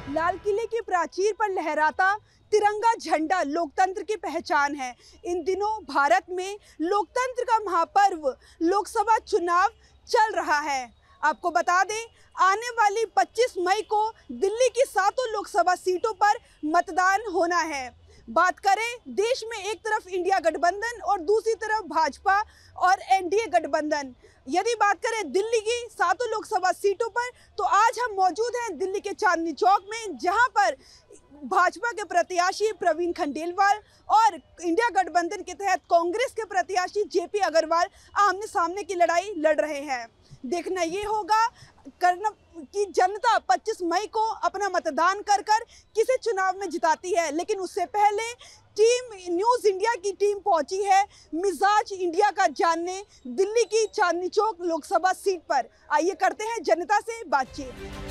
लाल किले की प्राचीर पर लहराता तिरंगा झंडा लोकतंत्र की पहचान है। इन दिनों भारत में लोकतंत्र का महापर्व लोकसभा चुनाव चल रहा है। आपको बता दें, आने वाली 25 मई को दिल्ली की 7 लोकसभा सीटों पर मतदान होना है। बात करें देश में, एक तरफ इंडिया गठबंधन और दूसरी तरफ भाजपा और एनडीए गठबंधन। यदि बात करें दिल्ली की 7 लोकसभा सीटों पर, तो आज हम मौजूद हैं दिल्ली के चांदनी चौक में, जहां पर भाजपा के प्रत्याशी प्रवीण खंडेलवाल और इंडिया गठबंधन के तहत कांग्रेस के प्रत्याशी जेपी अग्रवाल आमने सामने की लड़ाई लड़ रहे हैं। देखना ये होगा कि जनता 25 मई को अपना मतदान कर किसे चुनाव में जिताती है। लेकिन उससे पहले टीम न्यूज़ इंडिया की टीम पहुंची है मिजाज इंडिया का जानने दिल्ली की चांदनी चौक लोकसभा सीट पर। आइए करते हैं जनता से बातचीत।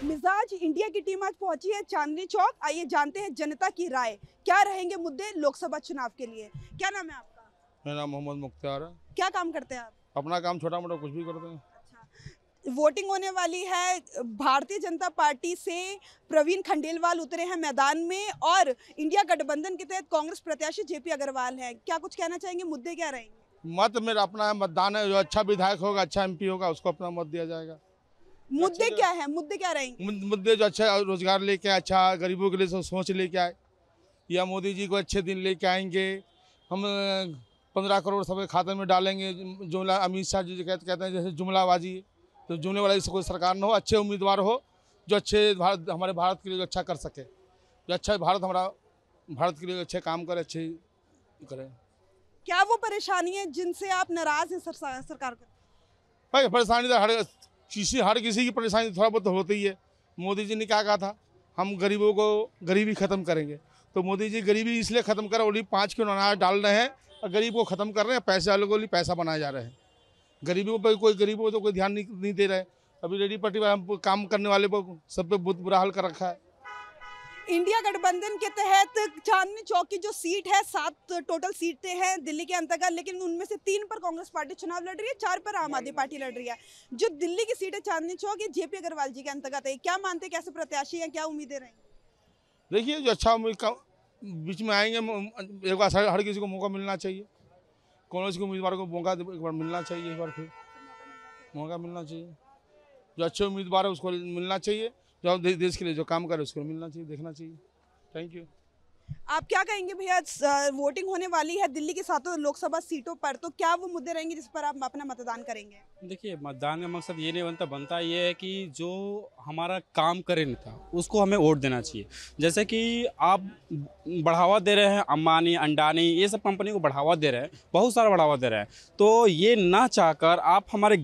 मिजाज इंडिया की टीम आज पहुंची है चांदनी चौक। आइए जानते हैं जनता की राय, क्या रहेंगे मुद्दे लोकसभा चुनाव के लिए। क्या नाम है आपका? मेरा नाम मोहम्मद मुख्तार है। क्या काम करते हैं आप? अपना काम छोटा मोटा कुछ भी करते हैं। अच्छा, वोटिंग होने वाली है। भारतीय जनता पार्टी से प्रवीण खंडेलवाल उतरे हैं मैदान में और इंडिया गठबंधन के तहत कांग्रेस प्रत्याशी जेपी अग्रवाल है। क्या कुछ कहना चाहेंगे, मुद्दे क्या रहेंगे? मत मेरा अपना है, मतदान है। जो अच्छा विधायक होगा, अच्छा एमपी होगा, उसको अपना मत दिया जाएगा। मुद्दे क्या है, मुद्दे क्या रहेंगे? मुद्दे जो अच्छा रोजगार लेके आए, अच्छा गरीबों के लिए सोच लेके आए, या मोदी जी को अच्छे दिन लेके आएंगे। हम 15 करोड़ सबके खाते में डालेंगे। जुमला अमित शाह जी कहते हैं जैसे जुमलाबाजी, तो जुमले वाला कोई सरकार न हो, अच्छे उम्मीदवार हो जो अच्छे हमारे भारत के लिए अच्छा कर सके, जो अच्छा भारत के लिए अच्छे काम करे, अच्छे करे। क्या वो परेशानी है जिनसे आप नाराज हैं सरकार को? भाई परेशानी तो हर किसी की परेशानी थोड़ा बहुत होती ही है। मोदी जी ने क्या कहा था, हम गरीबों को गरीबी खत्म करेंगे। तो मोदी जी गरीबी इसलिए खत्म कर, ओनली 5 किलो अनाज डाल रहे हैं और गरीब को खत्म कर रहे हैं। पैसे वालों को लिए पैसा बनाए जा रहे हैं, गरीबों पर गरीबों को तो कोई ध्यान नहीं दे रहे। अभी रेडी पट्टी पर काम करने वाले को सब पे बहुत बुरा हाल कर रखा है। इंडिया गठबंधन के तहत चांदनी चौक की जो सीट है, 7 टोटल सीटें हैं दिल्ली के अंतर्गत, लेकिन उनमें से 3 पर कांग्रेस पार्टी चुनाव लड़ रही है, 4 पर आम आदमी पार्टी लड़ रही है। जो दिल्ली की सीट है चांदनी चौक, ये जेपी अग्रवाल जी के अंतर्गत है। क्या मानते हैं, कैसे प्रत्याशी हैं, क्या उम्मीदें रहेंगी? देखिए, जो अच्छा बीच में आएंगे, एक बार हर किसी को मौका मिलना चाहिए। कांग्रेस के उम्मीदवार को मौका एक बार मिलना चाहिए, एक बार फिर मौका मिलना चाहिए। जो अच्छे उम्मीदवार है उसको मिलना चाहिए, जो देश के लिए जो काम करे उसको मिलना चाहिए, देखना चाहिए। Thank you. आप क्या कहेंगे भैया, वोटिंग होने वाली है दिल्ली की 7 लोकसभा सीटों पर, तो क्या वो मुद्दे रहेंगे जिस पर आप अपना मतदान करेंगे? देखिए, मतदान का मकसद ये नहीं बनता ये है कि जो हमारा काम करे नेता उसको हमें वोट देना चाहिए। जैसे कि आप बढ़ावा दे रहे हैं अंबानी, अंडानी, ये सब कंपनी को बढ़ावा दे रहे हैं, बहुत सारा बढ़ावा दे रहे हैं। तो ये ना चाहकर आप हमारे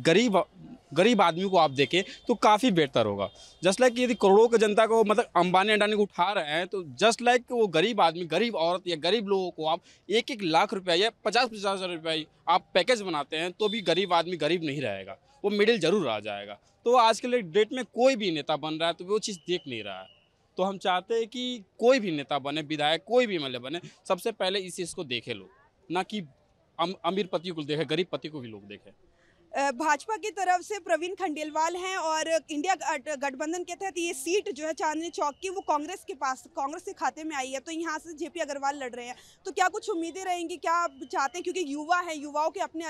गरीब आदमी को आप देखें तो काफ़ी बेहतर होगा। जस्ट लाइक यदि करोड़ों की जनता को मतलब अंबानी अंडानी को उठा रहे हैं, तो जस्ट लाइक वो गरीब आदमी, गरीब औरत या गरीब लोगों को आप 1-1 लाख रुपया या 50-50 हज़ार रुपया आप पैकेज बनाते हैं, तो भी गरीब आदमी गरीब नहीं रहेगा, वो मिडिल जरूर आ जाएगा। तो आज के डेट में कोई भी नेता बन रहा है तो वो चीज़ देख नहीं रहा है। तो हम चाहते हैं कि कोई भी नेता बने, विधायक कोई भी मतलब बने, सबसे पहले इस चीज़ को देखे लोग, ना कि अमीर पति को देखे, गरीब पति को भी लोग देखें। भाजपा की तरफ से प्रवीण खंडेलवाल हैं और इंडिया गठबंधन के तहत ये सीट जो है चांदनी चौक की, वो कांग्रेस के खाते में आई है। तो यहाँ से जेपी अग्रवाल लड़ रहे हैं, तो क्या कुछ उम्मीदें रहेंगी, क्या आप चाहते हैं? क्योंकि युवा है, युवाओं के अपनी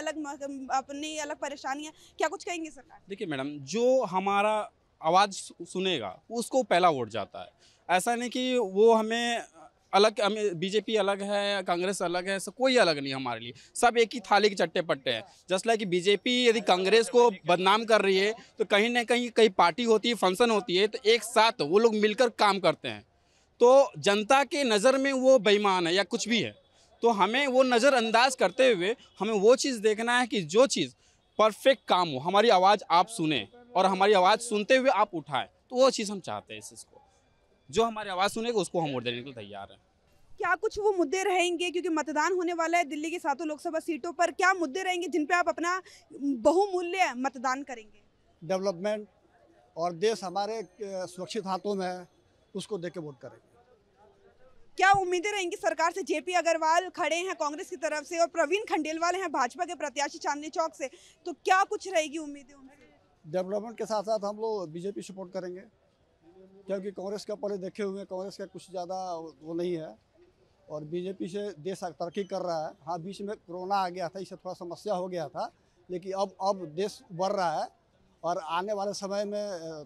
अलग परेशानियाँ, क्या कुछ कहेंगे सरकार? देखिए मैडम, जो हमारा आवाज़ सुनेगा उसको पहला वोट जाता है। ऐसा नहीं कि वो हमें अलग, बीजेपी अलग है, कांग्रेस अलग है, सब कोई अलग नहीं हमारे लिए, सब एक ही थाली के चट्टे पट्टे हैं। जस्ट लाइक कि बीजेपी यदि कांग्रेस को बदनाम कर रही है, तो कहीं ना कहीं पार्टी होती है, फंक्शन होती है, तो एक साथ वो लोग मिलकर काम करते हैं। तो जनता के नज़र में वो बेईमान है या कुछ भी है, तो हमें वो नज़रअंदाज करते हुए हमें वो चीज़ देखना है कि जो चीज़ परफेक्ट काम हो, हमारी आवाज़ आप सुने और हमारी आवाज़ सुनते हुए आप उठाएं, तो वो चीज़ हम चाहते हैं। इस चीज़ को जो हमारी आवाज़ सुनेगा उसको हम वोट देने के लिए तैयार हैं। क्या कुछ वो मुद्दे रहेंगे, क्योंकि मतदान होने वाला है दिल्ली की 7 लोकसभा सीटों पर, क्या मुद्दे रहेंगे जिन पे आप अपना बहुमूल्य मतदान करेंगे? डेवलपमेंट, और देश हमारे सुरक्षित हाथों में है, उसको देख के वोट करेंगे। क्या उम्मीदें रहेंगी सरकार से? जेपी अग्रवाल खड़े हैं कांग्रेस की तरफ से और प्रवीण खंडेलवाल हैं भाजपा के प्रत्याशी चांदनी चौक से, तो क्या कुछ रहेगी उम्मीदें उनसे? डेवलपमेंट के साथ साथ हम लोग बीजेपी सपोर्ट करेंगे, क्योंकि कांग्रेस का पहले देखे हुए कांग्रेस का कुछ ज़्यादा वो नहीं है, और बीजेपी से देश तरक्की कर रहा है। हाँ, बीच में कोरोना आ गया था, इससे थोड़ा समस्या हो गया था, लेकिन अब देश बढ़ रहा है और आने वाले समय में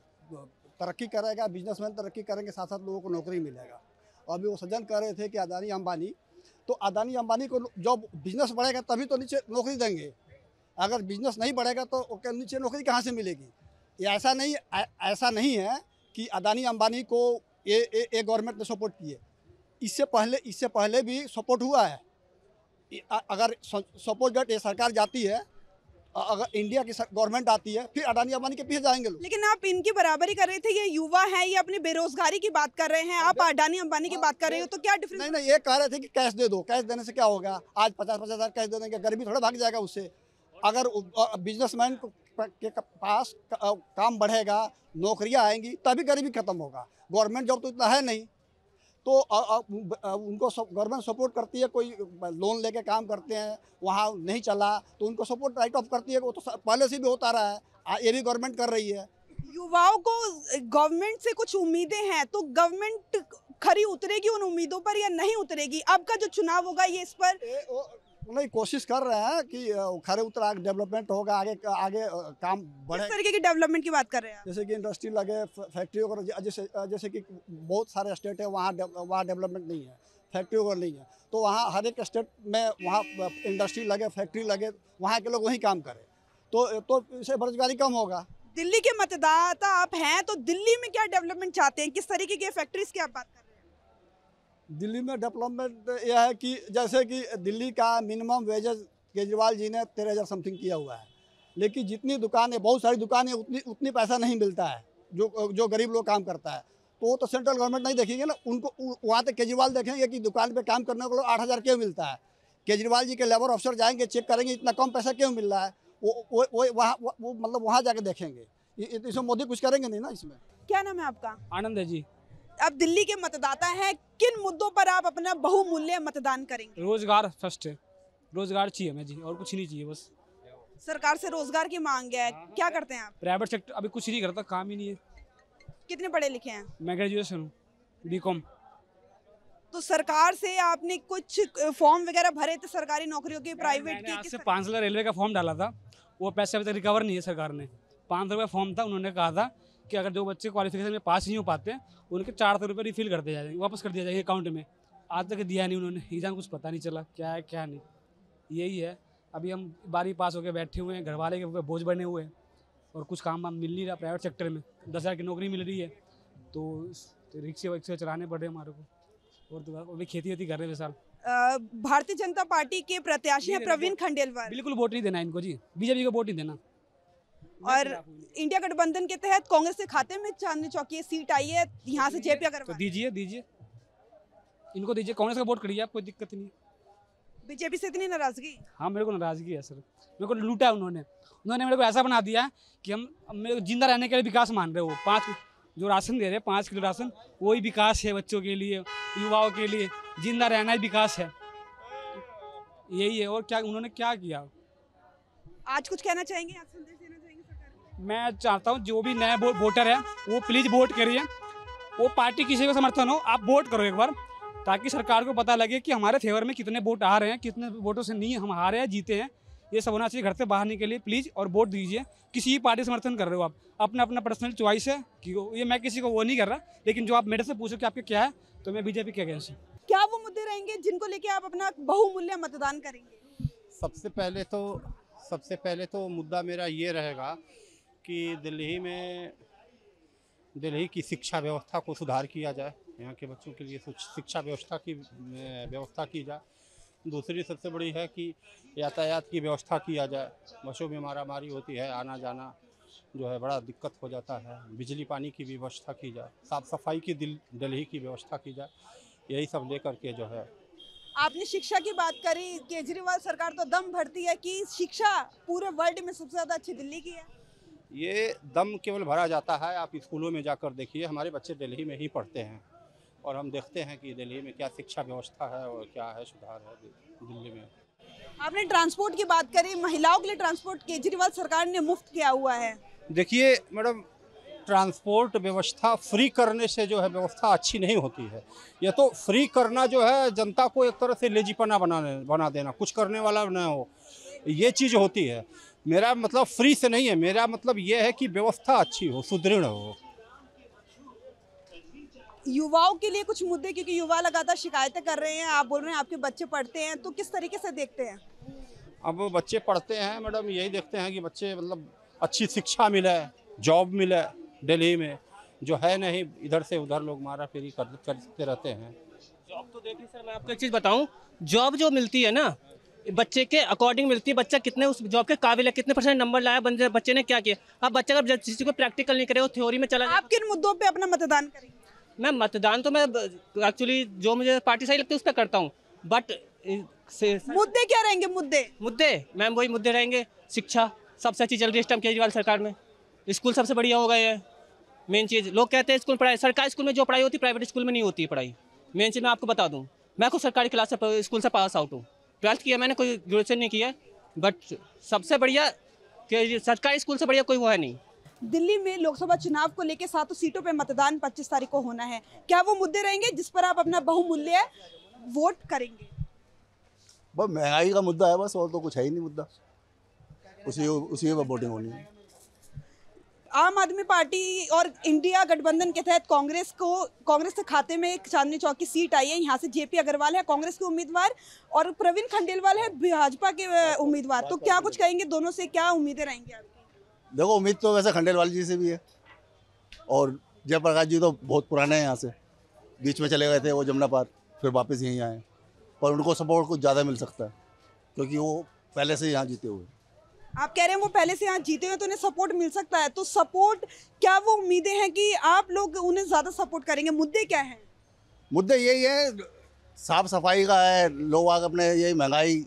तरक्की करेगा, बिजनेसमैन तरक्की करेंगे, साथ साथ लोगों को नौकरी मिलेगा। अभी वो सज्जन कह रहे थे कि अदानी अंबानी, तो अदानी अंबानी को जब बिजनेस बढ़ेगा तभी तो नीचे नौकरी देंगे, अगर बिजनेस नहीं बढ़ेगा तो नीचे नौकरी कहाँ से मिलेगी? ये ऐसा नहीं है कि अदानी अंबानी को ये गवर्नमेंट ने सपोर्ट किए, इससे पहले भी सपोर्ट हुआ है। अगर सपोज दैट ये सरकार जाती है, अगर इंडिया की गवर्नमेंट आती है, फिर अदानी अंबानी के पीछे जाएंगे लोग। लेकिन आप इनकी बराबरी कर रहे थे, ये युवा है, ये अपनी बेरोजगारी की बात कर रहे हैं, आप अडानी अंबानी की बात कर रहे हो, तो क्या डिफरेंस? नहीं, ये कह रहे थे कि कैश दे दो, कैश देने से क्या होगा? आज 50-50 हज़ार कैश दे देंगे, गरीबी थोड़ा भाग जाएगा उससे। अगर बिजनेसमैन के पास काम बढ़ेगा, नौकरियां आएंगी, तभी गरीबी खत्म होगा। गवर्नमेंट जॉब तो इतना है नहीं, तो उनको गवर्नमेंट सपोर्ट करती है। कोई लोन लेके काम करते हैं, वहाँ नहीं चला तो उनको सपोर्ट राइट ऑफ करती है, वो तो पहले से भी होता रहा है, ये भी गवर्नमेंट कर रही है। युवाओं को गवर्नमेंट से कुछ उम्मीदें हैं, तो गवर्नमेंट खरी उतरेगी उन उम्मीदों पर या नहीं उतरेगी? अब का जो चुनाव होगा ये इस पर नहीं, कोशिश कर रहे हैं कि खरे उतर डेवलपमेंट होगा, आगे काम बढ़े। किस तरीके की डेवलपमेंट की बात कर रहे हैं आप? जैसे कि इंडस्ट्री लगे, फैक्ट्री वगैरह, जैसे कि बहुत सारे स्टेट है वहाँ डेवलपमेंट नहीं है, फैक्ट्री वगैरह नहीं है, तो वहाँ हर एक स्टेट में वहाँ इंडस्ट्री लगे, फैक्ट्री लगे, वहाँ के लोग वहीं काम करें, तो इससे बेरोजगारी कम होगा। दिल्ली के मतदाता आप हैं, तो दिल्ली में क्या डेवलपमेंट चाहते हैं? किस तरीके की फैक्ट्रीज की आप बात कर रहे हैं? दिल्ली में डेवलपमेंट यह है कि जैसे कि दिल्ली का मिनिमम वेजेस केजरीवाल जी ने 13,000 समथिंग किया हुआ है, लेकिन जितनी दुकानें, बहुत सारी दुकानें, उतनी पैसा नहीं मिलता है जो गरीब लोग काम करता है, तो वो तो सेंट्रल गवर्नमेंट नहीं देखेंगे ना, उनको वहाँ तक केजरीवाल देखेंगे कि दुकान पे काम करने को 8,000 क्यों मिलता है। केजरीवाल जी के लेबर ऑफिसर जाएंगे, चेक करेंगे इतना कम पैसा क्यों मिल रहा है, वो मतलब वहाँ जाके देखेंगे। इसमें मोदी कुछ करेंगे नहीं ना इसमें। क्या नाम है आपका? आनंद है जी। आप दिल्ली के मतदाता हैं, किन मुद्दों पर आप अपना बहुमूल्य मतदान करेंगे? रोजगार फर्स्ट है, रोजगार चाहिए हमें जी, और कुछ नहीं चाहिए बस। सरकार से रोजगार की मांग है, क्या करते हैं आप? प्राइवेट सेक्टर अभी कुछ नहीं करता, काम ही नहीं है। कितने पढ़े लिखे हैं? मैं ग्रेजुएशन हूँ, बीकॉम। तो सरकार से आपने कुछ फॉर्म वगैरह भरे थे सरकारी नौकरियों के, प्राइवेट मैंने आज के? से 5 लाख रेलवे का फॉर्म डाला था, वो पैसे अभी तक रिकवर नहीं है सरकार ने। 500 रुपये फॉर्म था, उन्होंने कहा था कि अगर जो बच्चे क्वालिफिकेशन में पास नहीं हो पाते उनके 400 रुपये रिफिल कर दिया जाएंगे, वापस कर दिया जाएगा अकाउंट में। आज तक दिया नहीं उन्होंने, एग्जाम कुछ पता नहीं चला क्या है क्या नहीं। यही है, अभी हम 12वीं पास होकर बैठे हुए हैं, घर वाले के ऊपर बोझ बने हुए हैं और कुछ काम वाम मिल नहीं रहा। प्राइवेट सेक्टर में 10,000 की नौकरी मिल रही है, तो रिक्शे वक्से चलाने पड़ रहे हमारे को, और तो अभी खेती वेती कर रहे हैं साल। भारतीय जनता पार्टी के प्रत्याशी हैं प्रवीण खंडेलवाल, बिल्कुल वोट नहीं देना इनको जी, बीजेपी को वोट नहीं देना। और इंडिया गठबंधन के तहत कांग्रेस के खाते में चांदनी चौक की सीट आई है, यहाँ से जेपी तो अग्रवाल। दीजिए इनको दीजिए, कांग्रेस का वोट करिए आप, कोई दिक्कत नहीं। बीजेपी से इतनी नाराजगी? हाँ, मेरे को नाराजगी है सर, मेरे को लूटा है उन्होंने मेरे को ऐसा बना दिया कि हम मेरे को जिंदा रहने के लिए विकास मान रहे हो। 5 जो राशन दे रहे हैं, 5 किलो राशन, वही विकास है बच्चों के लिए, युवाओं के लिए। जिंदा रहना ही विकास है, यही है। और क्या उन्होंने क्या किया? आज कुछ कहना चाहेंगे, आज संदेश देना चाहेंगे सरकार को? मैं चाहता हूँ जो भी नए वोटर है वो प्लीज़ वोट करिए, वो पार्टी किसी का समर्थन हो, आप वोट करो एक बार, ताकि सरकार को पता लगे कि हमारे फेवर में कितने वोट आ रहे हैं, कितने वोटों से नहीं हम हारे हैं, जीते हैं। ये सब होना चाहिए घर से बाहर निकलिए प्लीज़ और वोट दीजिए। किसी भी पार्टी समर्थन कर रहे हो आप, अपना अपना पर्सनल चॉइस है कि ये मैं किसी को वो नहीं कर रहा, लेकिन जो आप मेरे से पूछो कि आपके क्या है, तो मैं बीजेपी के अगेंस्ट हूँ। क्या वो मुद्दे रहेंगे जिनको लेके आप अपना बहुमूल्य मतदान करेंगे? सबसे पहले तो मुद्दा मेरा ये रहेगा कि दिल्ली की शिक्षा व्यवस्था को सुधार किया जाए, यहाँ के बच्चों के लिए शिक्षा व्यवस्था की व्यवस्था की जाए। दूसरी सबसे बड़ी है कि यातायात की व्यवस्था किया जाए, बसों में मारामारी होती है, आना जाना जो है बड़ा दिक्कत हो जाता है। बिजली पानी की भी व्यवस्था की जाए, साफ़ सफाई की दिल्ली की व्यवस्था की जाए, यही सब लेकर के जो है। आपने शिक्षा की बात करी, केजरीवाल सरकार तो दम भरती है कि शिक्षा पूरे वर्ल्ड में सबसे ज़्यादा अच्छी दिल्ली की है। ये दम केवल भरा जाता है। आप स्कूलों में जाकर देखिए, हमारे बच्चे दिल्ली में ही पढ़ते हैं और हम देखते हैं कि दिल्ली में क्या शिक्षा व्यवस्था है और क्या है सुधार है दिल्ली में। आपने ट्रांसपोर्ट की बात करी, महिलाओं के लिए ट्रांसपोर्ट केजरीवाल सरकार ने मुफ्त किया हुआ है। देखिए मैडम, ट्रांसपोर्ट व्यवस्था फ्री करने से जो है व्यवस्था अच्छी नहीं होती है। ये तो फ्री करना जो है जनता को एक तरह से लेजीपना बना देना, कुछ करने वाला न हो, ये चीज़ होती है। मेरा मतलब फ्री से नहीं है, मेरा मतलब ये है कि व्यवस्था अच्छी हो, सुदृढ़ हो। युवाओं के लिए कुछ मुद्दे, क्योंकि युवा लगातार शिकायतें कर रहे हैं, आप बोल रहे हैं आपके बच्चे पढ़ते हैं, तो किस तरीके से देखते हैं? अब बच्चे पढ़ते हैं मैडम, यही देखते हैं कि बच्चे मतलब अच्छी शिक्षा मिले, जॉब मिले। दिल्ली में जो है नहीं, इधर से उधर लोग मारा फेरी करते रहते हैं। जॉब तो देखिए सर, मैं आपको एक चीज़ बताऊं, जॉब जो मिलती है ना बच्चे के अकॉर्डिंग मिलती है। बच्चा कितने उस जॉब के काबिल है, कितने % नंबर लाया, बच्चे ने क्या किया। अब बच्चा अगर किसी को प्रैक्टिकल नहीं करे, वो थ्योरी में चला आप किन मुद्दों पे अपना मतदान करेंगे? मैं मतदान तो मैं एक्चुअली जो मुझे पार्टी सही लगती है उस पर करता हूँ, बट मुद्दे क्या रहेंगे? मुद्दे मैम वही मुद्दे रहेंगे। शिक्षा सबसे अच्छी चल रही है इस टाइम केजरीवाल सरकार में, स्कूल सबसे बढ़िया हो गए हैं। मेन चीज़ लोग कहते हैं स्कूल पढ़ाई, सरकारी स्कूल में जो पढ़ाई होती है प्राइवेट स्कूल में नहीं होती है पढ़ाई। मेन चीज़ मैं आपको बता दूं, मैं खुद सरकारी क्लास से स्कूल से पास आउट हूँ, 12th किया मैंने, कोई ग्रेजुएशन नहीं किया, बट सबसे बढ़िया कि सरकारी स्कूल से बढ़िया कोई वो है नहीं। दिल्ली में लोकसभा चुनाव को लेकर 7 सीटों पे मतदान 25 तारीख को होना है। क्या वो मुद्दे रहेंगे जिस पर आप अपना बहुमूल्य वोट करेंगे? बस महंगाई का मुद्दा है बस, और तो कुछ है ही नहीं मुद्दा, उसी में वोटिंग होनी है। आम आदमी पार्टी और इंडिया गठबंधन के तहत कांग्रेस के खाते में एक चांदनी चौक की सीट आई है। यहाँ से जेपी अग्रवाल है कांग्रेस के उम्मीदवार और प्रवीण खंडेलवाल है भाजपा के उम्मीदवार। तो क्या कुछ कहेंगे, दोनों से क्या उम्मीदें रहेंगी आपकी? देखो, उम्मीद तो वैसे खंडेलवाल जी से भी है, और जयप्रकाश जी तो बहुत पुराने हैं, यहाँ से बीच में चले गए थे वो जमुना पार, फिर वापस यहीं आए, पर उनको सपोर्ट कुछ ज़्यादा मिल सकता है क्योंकि वो पहले से यहाँ जीते हुए। आप कह रहे हैं वो पहले से यहाँ जीते हुए तो उन्हें सपोर्ट मिल सकता है, तो सपोर्ट क्या वो उम्मीदें हैं कि आप लोग उन्हें ज़्यादा सपोर्ट करेंगे? मुद्दे क्या हैं? मुद्दे यही है, साफ सफाई का है, लोग आगे अपने यही महंगाई,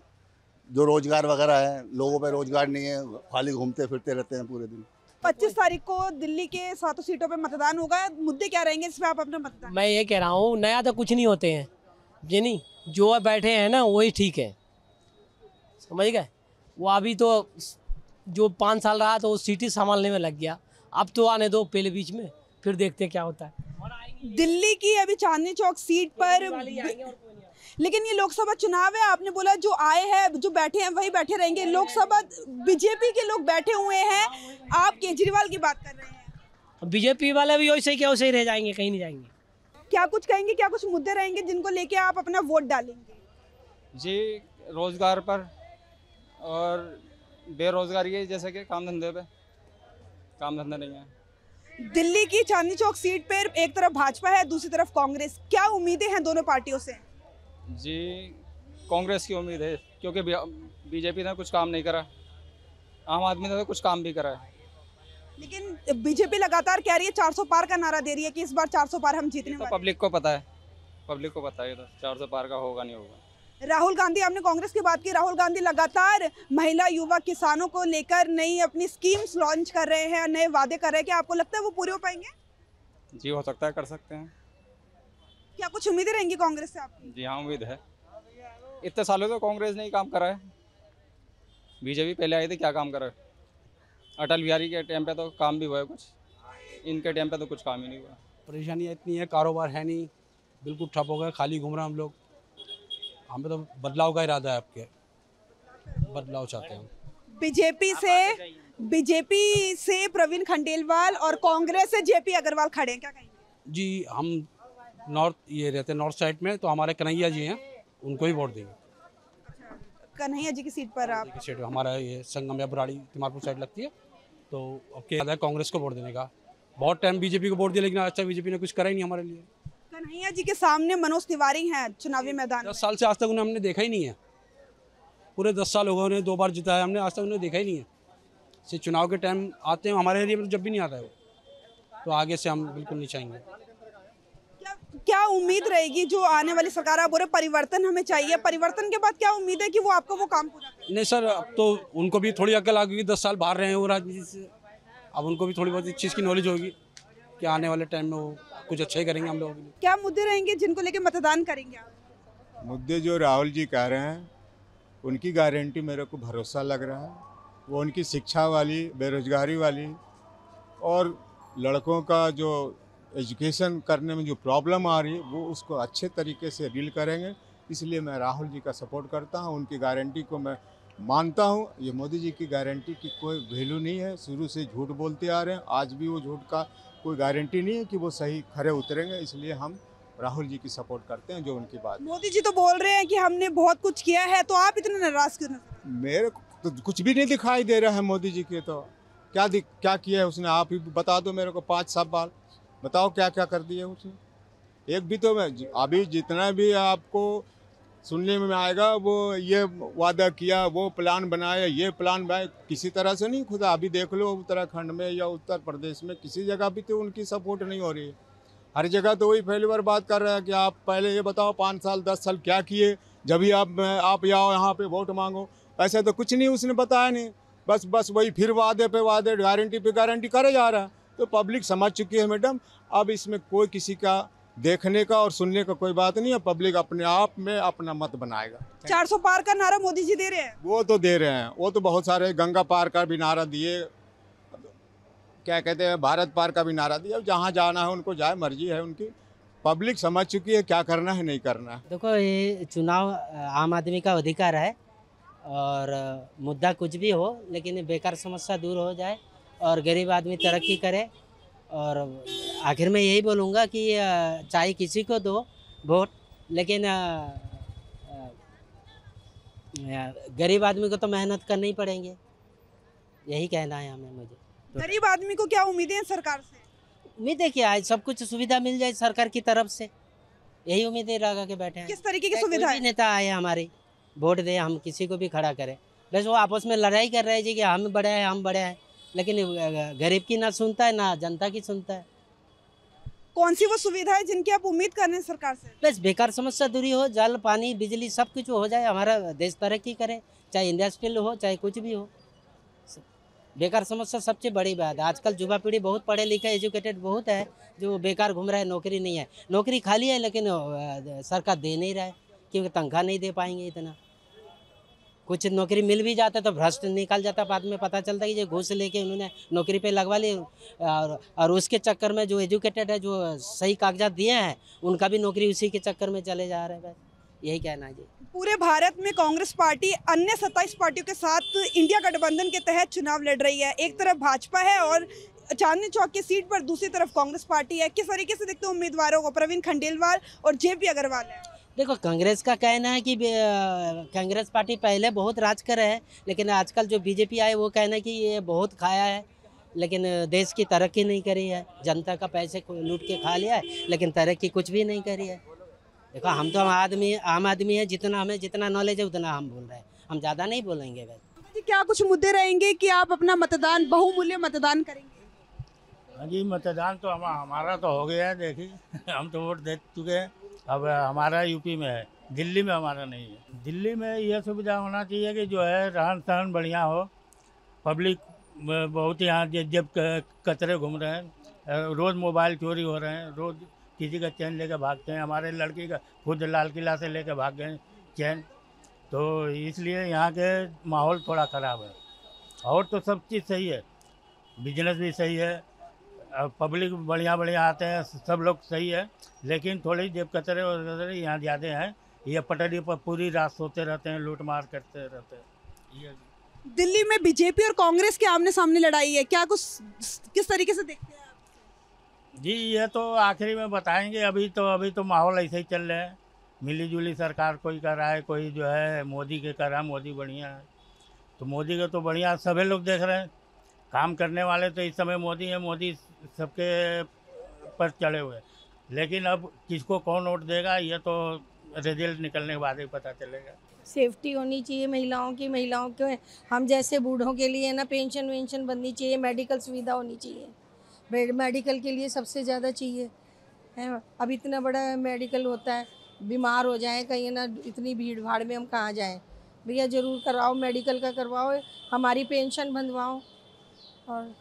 जो रोजगार वगैरह है, लोगों पे रोजगार नहीं है, खाली घूमते फिरते रहते हैं पूरे दिन। 25 तारीख को दिल्ली के 7 सीटों पे मतदान होगा, मुद्दे क्या रहेंगे इसमें आप अपना मतदान? मैं ये कह रहा हूँ, नया तो कुछ नहीं होते हैं जी, नहीं जो बैठे हैं ना वही ठीक है, समझ गए। वो अभी तो जो 5 साल रहा तो वो सीट ही संभालने में लग गया, अब तो आने दो पहले बीच में, फिर देखते क्या होता है। दिल्ली की अभी चांदनी चौक सीट पर, लेकिन ये लोकसभा चुनाव है, आपने बोला जो आए हैं जो बैठे हैं वही बैठे रहेंगे। लोकसभा बीजेपी के लोग बैठे हुए हैं, आप केजरीवाल की बात कर रहे हैं। बीजेपी वाले भी वैसे क्या वैसे ही रह जाएंगे, कहीं नहीं जाएंगे। क्या कुछ कहेंगे, क्या कुछ मुद्दे रहेंगे जिनको लेके आप अपना वोट डालेंगे? जी, रोजगार पर और बेरोजगारी है, जैसे कि काम धंधा नहीं है। दिल्ली की चांदनी चौक सीट पर एक तरफ भाजपा है, दूसरी तरफ कांग्रेस, क्या उम्मीदें हैं दोनों पार्टियों से? जी, कांग्रेस की उम्मीद है क्योंकि बीजेपी ने कुछ काम नहीं करा, आम आदमी ने तो कुछ काम भी करा है। लेकिन बीजेपी लगातार कह रही है 400 पार का नारा दे रही है कि इस बार 400 पार हम जीतने वाले हैं। पब्लिक को पता है तो 400 पार का होगा नहीं होगा। राहुल गांधी, आपने कांग्रेस की बात की, राहुल गांधी लगातार महिला युवा किसानों को लेकर नई अपनी स्कीम्स लॉन्च कर रहे हैं, नए वादे कर रहे हैं, क्या आपको लगता है वो पूरे हो पाएंगे? जी, हो सकता है, कर सकते हैं। क्या कुछ उम्मीदें रहेंगी कांग्रेस से आपकी? जी हाँ, उम्मीद है। इतने सालों तो कांग्रेस ने ही काम करा है, बीजेपी पहले आई थी, क्या काम करा है? अटल बिहारी के टाइम पे तो काम भी हुआ है कुछ, इनके टाइम पे तो कुछ काम ही नहीं हुआ। परेशानियाँ इतनी है, कारोबार है नहीं, बिल्कुल ठप हो गए, खाली घूम रहे हैं हम लोग। हमें तो बदलाव का इरादा है, आपके बदलाव चाहते हैं। बीजेपी से प्रवीण खंडेलवाल और कांग्रेस से जेपी अग्रवाल खड़े हैं, क्या कहेंगे? जी, हम रहते हैं नॉर्थ साइड में, तो हमारे कन्हैया जी हैं, उनको ही वोट देंगे। कन्हैया जी की सीट पर आप? सीट हमारा ये संगम या बराड़ी तिमारपुर साइड लगती है, तो अब क्या है कांग्रेस को वोट देने का। बहुत टाइम बीजेपी को वोट दिया, लेकिन आज तक बीजेपी ने कुछ करा ही नहीं हमारे लिए। कन्हैया जी के सामने मनोज तिवारी हैं चुनावी मैदान में। 10 साल से आज तक उन्हें हमने देखा ही नहीं है, पूरे 10 साल हो गए उन्हें 2 बार जिताया हमने, आज तक उन्हें देखा ही नहीं है। सिर्फ चुनाव के टाइम आते हैं, हमारे एरिया में जब भी नहीं आता है वो, तो आगे से हम बिल्कुल नहीं चाहेंगे। क्या उम्मीद रहेगी जो आने वाली सरकार, आप बोल रहे परिवर्तन हमें चाहिए, परिवर्तन के बाद क्या उम्मीद है कि वो आपको वो काम पूरा करें? नहीं सर, अब तो उनको भी थोड़ी अकल आ गई, 10 साल बाहर रहे हैं वो राजनीति से, अब उनको भी थोड़ी बहुत इस चीज़ की नॉलेज होगी कि आने वाले टाइम में वो कुछ अच्छा ही करेंगे हम लोगों के लिए। क्या मुद्दे रहेंगे जिनको लेके मतदान करेंगे आप? मुद्दे जो राहुल जी कह रहे हैं उनकी गारंटी मेरे को भरोसा लग रहा है। वो उनकी शिक्षा वाली, बेरोजगारी वाली और लड़कों का जो एजुकेशन करने में जो प्रॉब्लम आ रही है वो उसको अच्छे तरीके से डील करेंगे। इसलिए मैं राहुल जी का सपोर्ट करता हूं, उनकी गारंटी को मैं मानता हूं। ये मोदी जी की गारंटी की कोई वैल्यू नहीं है, शुरू से झूठ बोलते आ रहे हैं, आज भी वो झूठ का कोई गारंटी नहीं है कि वो सही खरे उतरेंगे। इसलिए हम राहुल जी की सपोर्ट करते हैं जो उनकी बात। मोदी जी तो बोल रहे हैं कि हमने बहुत कुछ किया है, तो आप इतने नाराज क्यों नजर? मेरे को तो कुछ भी नहीं दिखाई दे रहा है मोदी जी के। तो क्या किया है उसने? आप ही बता दो मेरे को। 5 साल बताओ क्या क्या कर दिया उसने। एक भी तो मैं अभी जितना भी आपको सुनने में आएगा वो ये वादा किया, वो प्लान बनाया, ये प्लान बनाया, किसी तरह से नहीं खुदा। अभी देख लो उत्तराखंड में या उत्तर प्रदेश में किसी जगह भी तो उनकी सपोर्ट नहीं हो रही है। हर जगह तो वही पहली बार बात कर रहा है कि आप पहले ये बताओ 5 साल 10 साल क्या किए, जब भी आप आओ यहाँ पे वोट मांगो। ऐसे तो कुछ नहीं उसने बताया नहीं, बस वही फिर वादे पे वादे, गारंटी पे गारंटी करे जा रहा है। तो पब्लिक समझ चुकी है मैडम, अब इसमें कोई किसी का देखने का और सुनने का कोई बात नहीं है। पब्लिक अपने आप में अपना मत बनाएगा। 400 पार का नारा मोदी जी दे रहे हैं। वो तो दे रहे हैं, वो तो बहुत सारे गंगा पार का भी नारा दिए, क्या कहते हैं भारत पार का भी नारा दिया। जहाँ जाना है उनको जाए, मर्जी है उनकी। पब्लिक समझ चुकी है क्या करना है नहीं करना है। देखो ये चुनाव आम आदमी का अधिकार है और मुद्दा कुछ भी हो, लेकिन बेकार समस्या दूर हो जाए और गरीब आदमी तरक्की करे। और आखिर में यही बोलूँगा कि चाहे किसी को दो वोट, लेकिन गरीब आदमी को तो मेहनत करनी ही पड़ेंगे। यही कहना है हमें। मुझे गरीब आदमी को क्या उम्मीदें हैं सरकार से? उम्मीद है कि आज सब कुछ सुविधा मिल जाए सरकार की तरफ से, यही उम्मीदें लगा के बैठे हैं। किस तरीके की सुविधा है? नेता आए हमारे वोट दे, हम किसी को भी खड़ा करें, बस वो आपस में लड़ाई कर रहे हैं कि हम बड़े हैं हम बड़े हैं, लेकिन गरीब की ना सुनता है ना जनता की सुनता है। कौन सी वो सुविधा है जिनकी आप उम्मीद कर रहे हैं सरकार से? बस बेकार समस्या दूरी हो, जल पानी बिजली सब कुछ हो जाए, हमारा देश तरक्की करे, चाहे इंडस्ट्रियल हो चाहे कुछ भी हो। बेकार समस्या सबसे बड़ी बात है। आजकल युवा पीढ़ी बहुत पढ़े लिखे एजुकेटेड बहुत है, जो बेकार घूम रहा है, नौकरी नहीं है। नौकरी खाली है लेकिन सरकार दे नहीं रहा है, क्योंकि तनख्वाह नहीं दे पाएंगे इतना। कुछ नौकरी मिल भी जाता है तो भ्रष्ट निकल जाता, बाद में पता चलता है कि जो घूस लेके उन्होंने नौकरी पे लगवा ली, और उसके चक्कर में जो एजुकेटेड है, जो सही कागजात दिए हैं, उनका भी नौकरी उसी के चक्कर में चले जा रहे हैं। यही कहना है जी। पूरे भारत में कांग्रेस पार्टी अन्य 27 पार्टियों के साथ इंडिया गठबंधन के तहत चुनाव लड़ रही है। एक तरफ भाजपा है और चांदनी चौक की सीट पर दूसरी तरफ कांग्रेस पार्टी है। किस तरीके से देखते हो उम्मीदवारों को? प्रवीण खंडेलवाल और जेपी अग्रवाल है। देखो, कांग्रेस का कहना है कि कांग्रेस पार्टी पहले बहुत राज कर है, लेकिन आजकल जो बीजेपी आए वो कहना है कि ये बहुत खाया है, लेकिन देश की तरक्की नहीं करी है। जनता का पैसे लूट के खा लिया है, लेकिन तरक्की कुछ भी नहीं करी है। देखो, हम तो आम आदमी है, हमें जितना नॉलेज है उतना हम बोल रहे हैं, हम ज़्यादा नहीं बोलेंगे। जी, क्या कुछ मुद्दे रहेंगे कि आप अपना मतदान बहुमूल्य मतदान करेंगे? हाँ जी, मतदान तो हमारा तो हो गया है। देखिए हम तो वोट दे चुके हैं। अब हमारा यूपी में है, दिल्ली में हमारा नहीं है। दिल्ली में यह सुविधा होना चाहिए कि जो है रहन सहन बढ़िया हो। पब्लिक बहुत यहाँ जब कचरे घूम रहे हैं, रोज़ मोबाइल चोरी हो रहे हैं, रोज़ किसी का चैन लेकर भागते हैं। हमारे लड़की का खुद लाल किला से लेकर भाग गए चैन। तो इसलिए यहाँ के माहौल थोड़ा ख़राब है। और तो सब चीज़ सही है, बिजनेस भी सही है, पब्लिक बढ़िया आते हैं, सब लोग सही है, लेकिन थोड़ी जेब कचरे और यहाँ ज़्यादा हैं। ये पटरी पर पूरी रात सोते रहते हैं, लूट मार करते रहते हैं। ये दिल्ली में बीजेपी और कांग्रेस के आमने सामने लड़ाई है, क्या कुछ किस तरीके से देखते हैं आप? जी, ये तो आखिरी में बताएंगे। अभी तो माहौल ऐसे ही चल रहा है। मिली जुली सरकार कोई कर रहा है, कोई जो है मोदी के कर रहा है। मोदी बढ़िया है तो मोदी का तो बढ़िया सभी लोग देख रहे हैं। काम करने वाले तो इस समय मोदी है, मोदी सबके पर चढ़े हुए। लेकिन अब किसको कौन वोट देगा ये तो रिजल्ट निकलने के बाद ही पता चलेगा। सेफ्टी होनी चाहिए महिलाओं के हम जैसे बूढ़ों के लिए ना पेंशन वेंशन बननी चाहिए, मेडिकल सुविधा होनी चाहिए। मेडिकल के लिए सबसे ज़्यादा चाहिए है। अब इतना बड़ा मेडिकल होता है, बीमार हो जाए कहीं ना, इतनी भीड़ भाड़ में हम कहाँ जाएं। भैया ज़रूर करवाओ, मेडिकल का करवाओ, हमारी पेंशन बंधवाओ। और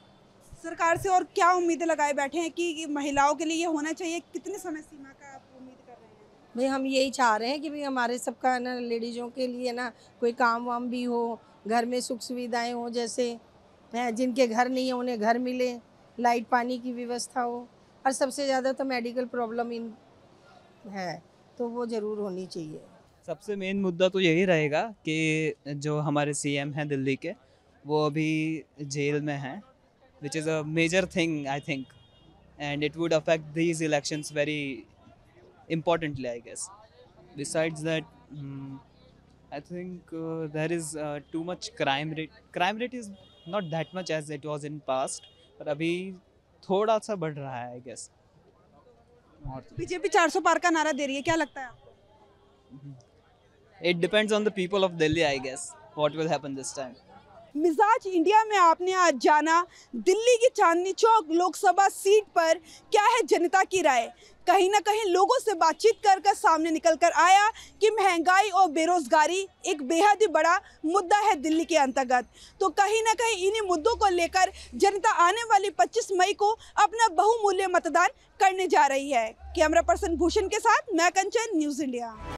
सरकार से और क्या उम्मीदें लगाए बैठे हैं कि महिलाओं के लिए ये होना चाहिए, कितने समय सीमा का आप उम्मीद कर रहे हैं? भाई हम यही चाह रहे हैं कि भाई हमारे सबका ना लेडीज़ों के लिए ना कोई काम वाम भी हो, घर में सुख सुविधाएं हो, जैसे जिनके घर नहीं है उन्हें घर मिले, लाइट पानी की व्यवस्था हो, और सबसे ज़्यादा तो मेडिकल प्रॉब्लम इन है तो वो ज़रूर होनी चाहिए। सबसे मेन मुद्दा तो यही रहेगा कि जो हमारे सीएम हैं दिल्ली के, वो अभी जेल में हैं, which is a major thing I think, and it would affect these elections very importantly I guess. Besides that, I think there is too much crime rate. Crime rate is not that much as it was in past, but अभी थोड़ा सा बढ़ रहा है I guess. BJP 400 पार का नारा दे रही है, क्या लगता है आपको? It depends on the people of Delhi I guess. What will happen this time? मिजाज इंडिया में आपने आज जाना दिल्ली की चांदनी चौक लोकसभा सीट पर क्या है जनता की राय। कहीं ना कहीं लोगों से बातचीत कर सामने निकल कर आया कि महंगाई और बेरोजगारी एक बेहद ही बड़ा मुद्दा है दिल्ली के अंतर्गत। तो कहीं ना कहीं इन्हीं मुद्दों को लेकर जनता आने वाली 25 मई को अपना बहुमूल्य मतदान करने जा रही है। कैमरा पर्सन भूषण के साथ मैं कंचन, न्यूज़ इंडिया।